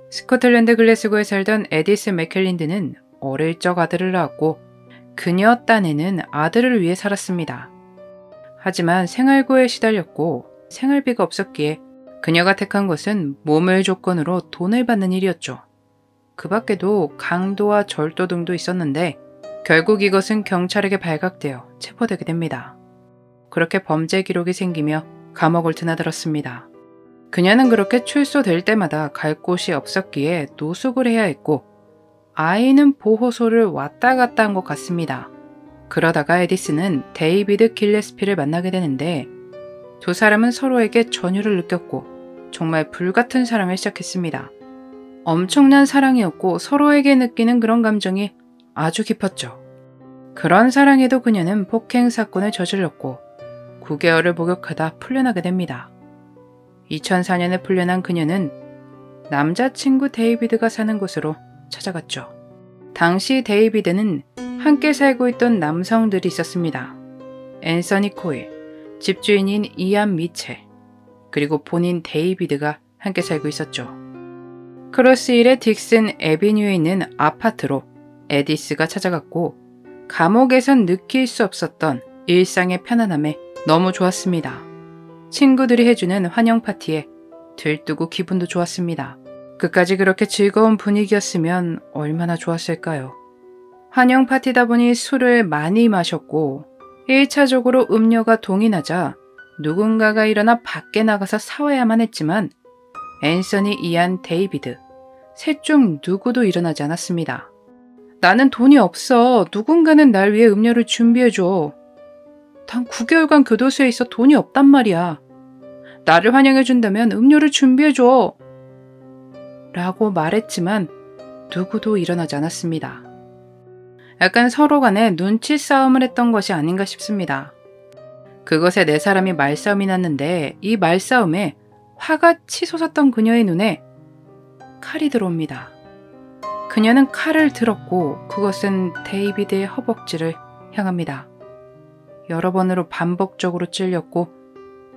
스코틀랜드 글래스고에 살던 에디스 맥켈린드는 어릴 적 아들을 낳았고 그녀 딴에는 아들을 위해 살았습니다. 하지만 생활고에 시달렸고 생활비가 없었기에 그녀가 택한 것은 몸을 조건으로 돈을 받는 일이었죠. 그 밖에도 강도와 절도 등도 있었는데 결국 이것은 경찰에게 발각되어 체포되게 됩니다. 그렇게 범죄 기록이 생기며 감옥을 드나들었습니다. 그녀는 그렇게 출소될 때마다 갈 곳이 없었기에 노숙을 해야 했고 아이는 보호소를 왔다 갔다 한 것 같습니다. 그러다가 에디스는 데이비드 길레스피를 만나게 되는데 두 사람은 서로에게 전율을 느꼈고 정말 불같은 사랑을 시작했습니다. 엄청난 사랑이었고 서로에게 느끼는 그런 감정이 아주 깊었죠. 그런 사랑에도 그녀는 폭행 사건을 저질렀고 9개월을 목욕하다 풀려나게 됩니다. 2004년에 풀려난 그녀는 남자친구 데이비드가 사는 곳으로 찾아갔죠. 당시 데이비드는 함께 살고 있던 남성들이 있었습니다. 앤서니 코일, 집주인인 이안 미첼, 그리고 본인 데이비드가 함께 살고 있었죠. 크로스힐의 딕슨 애비뉴에 있는 아파트로 에디스가 찾아갔고 감옥에선 느낄 수 없었던 일상의 편안함에 너무 좋았습니다. 친구들이 해주는 환영 파티에 들뜨고 기분도 좋았습니다. 끝까지 그렇게 즐거운 분위기였으면 얼마나 좋았을까요? 환영 파티다 보니 술을 많이 마셨고 1차적으로 음료가 동이 나자 누군가가 일어나 밖에 나가서 사와야만 했지만 앤서니, 이안, 데이비드 셋 중 누구도 일어나지 않았습니다. 나는 돈이 없어. 누군가는 날 위해 음료를 준비해줘. 단 9개월간 교도소에 있어 돈이 없단 말이야. 나를 환영해준다면 음료를 준비해줘. 라고 말했지만 누구도 일어나지 않았습니다. 약간 서로 간에 눈치 싸움을 했던 것이 아닌가 싶습니다. 그것에 네 사람이 말싸움이 났는데 이 말싸움에 화가 치솟았던 그녀의 눈에 칼이 들어옵니다. 그녀는 칼을 들었고 그것은 데이비드의 허벅지를 향합니다. 여러 번으로 반복적으로 찔렸고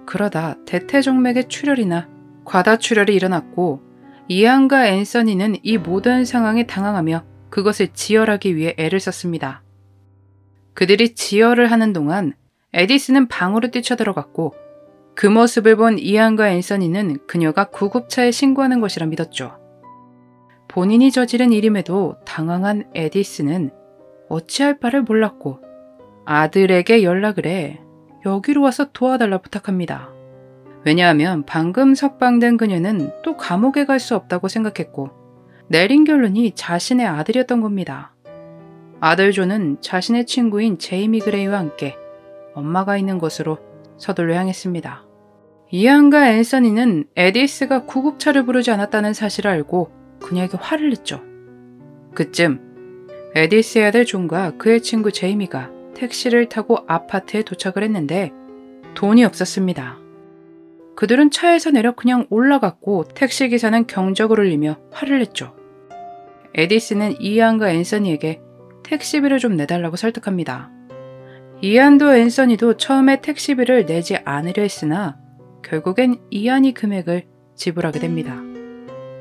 그러다 대퇴정맥의 출혈이나 과다출혈이 일어났고 이안과 앤서니는 이 모든 상황에 당황하며 그것을 지혈하기 위해 애를 썼습니다. 그들이 지혈을 하는 동안 에디스는 방으로 뛰쳐들어갔고 그 모습을 본 이안과 앤서니는 그녀가 구급차에 신고하는 것이라 믿었죠. 본인이 저지른 일임에도 당황한 에디스는 어찌할 바를 몰랐고 아들에게 연락을 해 여기로 와서 도와달라 부탁합니다. 왜냐하면 방금 석방된 그녀는 또 감옥에 갈 수 없다고 생각했고 내린 결론이 자신의 아들이었던 겁니다. 아들 존은 자신의 친구인 제이미 그레이와 함께 엄마가 있는 곳으로 서둘러 향했습니다. 이안과 앤서니는 에디스가 구급차를 부르지 않았다는 사실을 알고 그녀에게 화를 냈죠. 그쯤 에디스의 아들 존과 그의 친구 제이미가 택시를 타고 아파트에 도착을 했는데 돈이 없었습니다. 그들은 차에서 내려 그냥 올라갔고 택시기사는 경적을 울리며 화를 냈죠. 에디스는 이안과 앤서니에게 택시비를 좀 내달라고 설득합니다. 이안도 앤서니도 처음에 택시비를 내지 않으려 했으나 결국엔 이안이 금액을 지불하게 됩니다.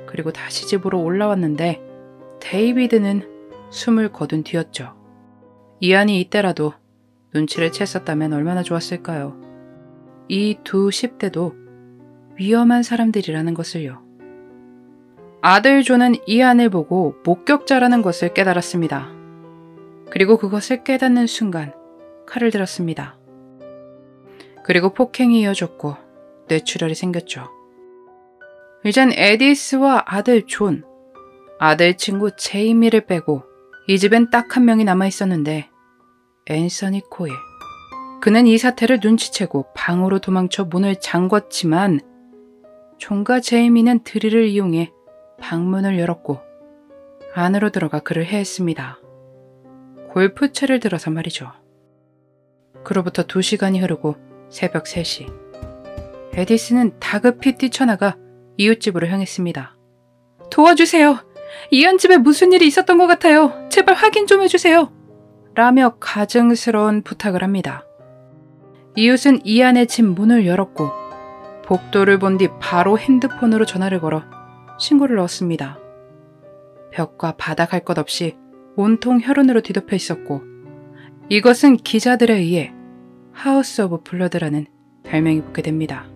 그리고 다시 집으로 올라왔는데 데이비드는 숨을 거둔 뒤였죠. 이안이 이때라도 눈치를 챘었다면 얼마나 좋았을까요? 이 두 10대도 위험한 사람들이라는 것을요. 아들 존은 이안을 보고 목격자라는 것을 깨달았습니다. 그리고 그것을 깨닫는 순간 칼을 들었습니다. 그리고 폭행이 이어졌고 뇌출혈이 생겼죠. 이젠 에디스와 아들 존, 아들 친구 제이미를 빼고 이 집엔 딱 한 명이 남아있었는데 앤서니 코일. 그는 이 사태를 눈치채고 방으로 도망쳐 문을 잠궜지만 존과 제이미는 드릴을 이용해 방문을 열었고 안으로 들어가 그를 해했습니다. 골프채를 들어서 말이죠. 그로부터 2시간이 흐르고 새벽 3시. 에디스는 다급히 뛰쳐나가 이웃집으로 향했습니다. 도와주세요. 이안 집에 무슨 일이 있었던 것 같아요. 제발 확인 좀 해주세요. 라며 가증스러운 부탁을 합니다. 이웃은 이안의 집 문을 열었고 복도를 본 뒤 바로 핸드폰으로 전화를 걸어 신고를 넣었습니다. 벽과 바닥 할 것 없이 온통 혈흔으로 뒤덮여 있었고 이것은 기자들에 의해 하우스 오브 블러드라는 별명이 붙게 됩니다.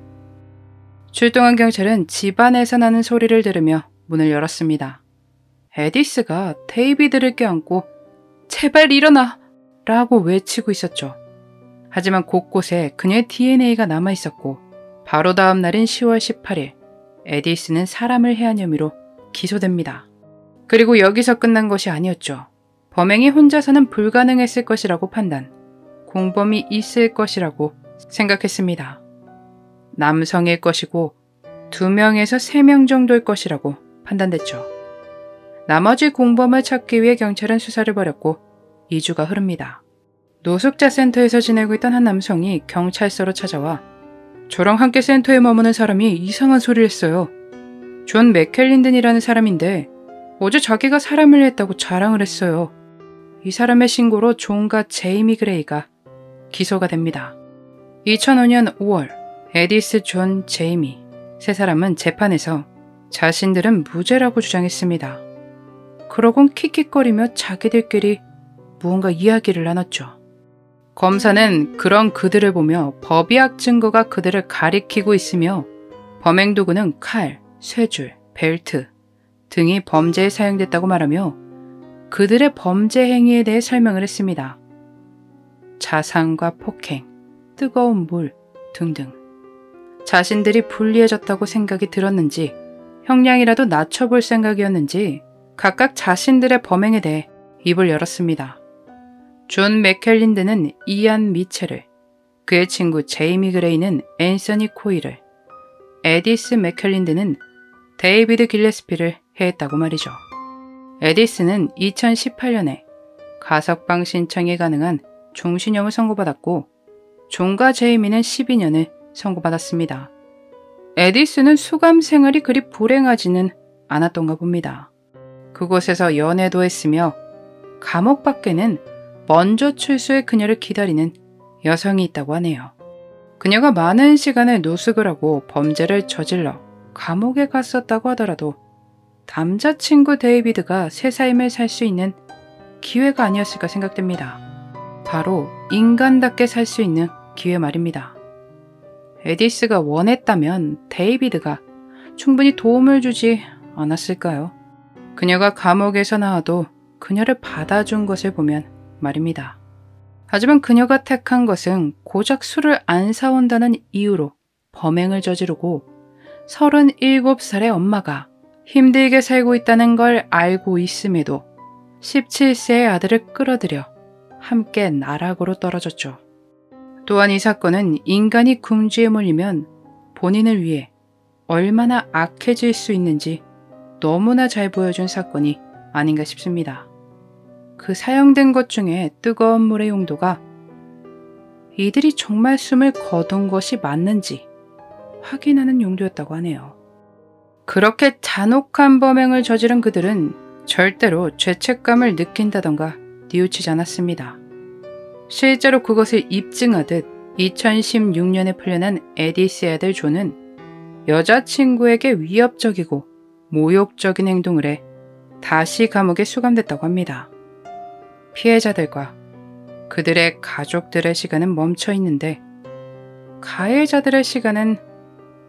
출동한 경찰은 집안에서 나는 소리를 들으며 문을 열었습니다. 에디스가 데이비드를 껴안고 제발 일어나! 라고 외치고 있었죠. 하지만 곳곳에 그녀의 DNA가 남아있었고 바로 다음 날인 10월 18일 에디스는 사람을 해한 혐의로 기소됩니다. 그리고 여기서 끝난 것이 아니었죠. 범행이 혼자서는 불가능했을 것이라고 판단, 공범이 있을 것이라고 생각했습니다. 남성일 것이고 2명에서 3명 정도일 것이라고 판단됐죠. 나머지 공범을 찾기 위해 경찰은 수사를 벌였고 2주가 흐릅니다. 노숙자 센터에서 지내고 있던 한 남성이 경찰서로 찾아와 저랑 함께 센터에 머무는 사람이 이상한 소리를 했어요. 존 맥켈린든이라는 사람인데 어제 자기가 사람을 했다고 자랑을 했어요. 이 사람의 신고로 존과 제이미 그레이가 기소가 됩니다. 2005년 5월 에디스, 존, 제이미 세 사람은 재판에서 자신들은 무죄라고 주장했습니다. 그러곤 킥킥거리며 자기들끼리 무언가 이야기를 나눴죠. 검사는 그런 그들을 보며 법의학 증거가 그들을 가리키고 있으며 범행 도구는 칼, 쇠줄, 벨트 등이 범죄에 사용됐다고 말하며 그들의 범죄 행위에 대해 설명을 했습니다. 자상과 폭행, 뜨거운 물 등등. 자신들이 불리해졌다고 생각이 들었는지 형량이라도 낮춰볼 생각이었는지 각각 자신들의 범행에 대해 입을 열었습니다. 존 맥켈린드는 이안 미첼을, 그의 친구 제이미 그레이는 앤서니 코일을, 에디스 맥켈린드는 데이비드 길레스피를 해했다고 말이죠. 에디스는 2018년에 가석방 신청이 가능한 종신형을 선고받았고 존과 제이미는 12년을 선고받았습니다. 에디스는 수감 생활이 그리 불행하지는 않았던가 봅니다. 그곳에서 연애도 했으며 감옥 밖에는 먼저 출소해 그녀를 기다리는 여성이 있다고 하네요. 그녀가 많은 시간을 노숙을 하고 범죄를 저질러 감옥에 갔었다고 하더라도 남자친구 데이비드가 새 삶을 살 수 있는 기회가 아니었을까 생각됩니다. 바로 인간답게 살 수 있는 기회 말입니다. 에디스가 원했다면 데이비드가 충분히 도움을 주지 않았을까요? 그녀가 감옥에서 나와도 그녀를 받아준 것을 보면 말입니다. 하지만 그녀가 택한 것은 고작 술을 안 사온다는 이유로 범행을 저지르고 37살의 엄마가 힘들게 살고 있다는 걸 알고 있음에도 17세의 아들을 끌어들여 함께 나락으로 떨어졌죠. 또한 이 사건은 인간이 궁지에 몰리면 본인을 위해 얼마나 악해질 수 있는지 너무나 잘 보여준 사건이 아닌가 싶습니다. 그 사용된 것 중에 뜨거운 물의 용도가 이들이 정말 숨을 거둔 것이 맞는지 확인하는 용도였다고 하네요. 그렇게 잔혹한 범행을 저지른 그들은 절대로 죄책감을 느낀다던가 뉘우치지 않았습니다. 실제로 그것을 입증하듯 2016년에 풀려난 에디스의 아들 존은 여자친구에게 위협적이고 모욕적인 행동을 해 다시 감옥에 수감됐다고 합니다. 피해자들과 그들의 가족들의 시간은 멈춰 있는데 가해자들의 시간은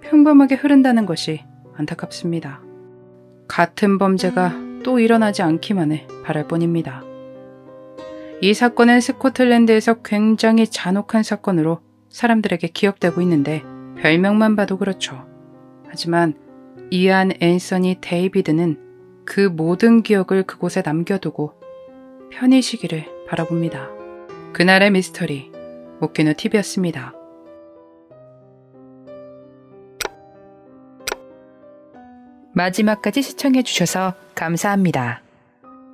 평범하게 흐른다는 것이 안타깝습니다. 같은 범죄가 또 일어나지 않기만을 바랄 뿐입니다. 이 사건은 스코틀랜드에서 굉장히 잔혹한 사건으로 사람들에게 기억되고 있는데 별명만 봐도 그렇죠. 하지만 이안 앤서니 데이비드는 그 모든 기억을 그곳에 남겨두고 편히 쉬기를 바라봅니다. 그날의 미스터리 오키노 TV였습니다. 마지막까지 시청해주셔서 감사합니다.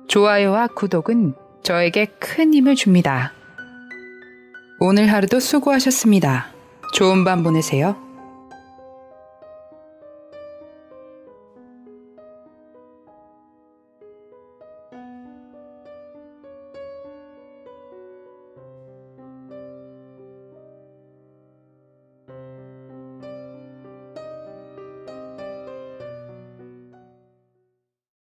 좋아요와 구독은 저에게 큰 힘을 줍니다. 오늘 하루도 수고하셨습니다. 좋은 밤 보내세요.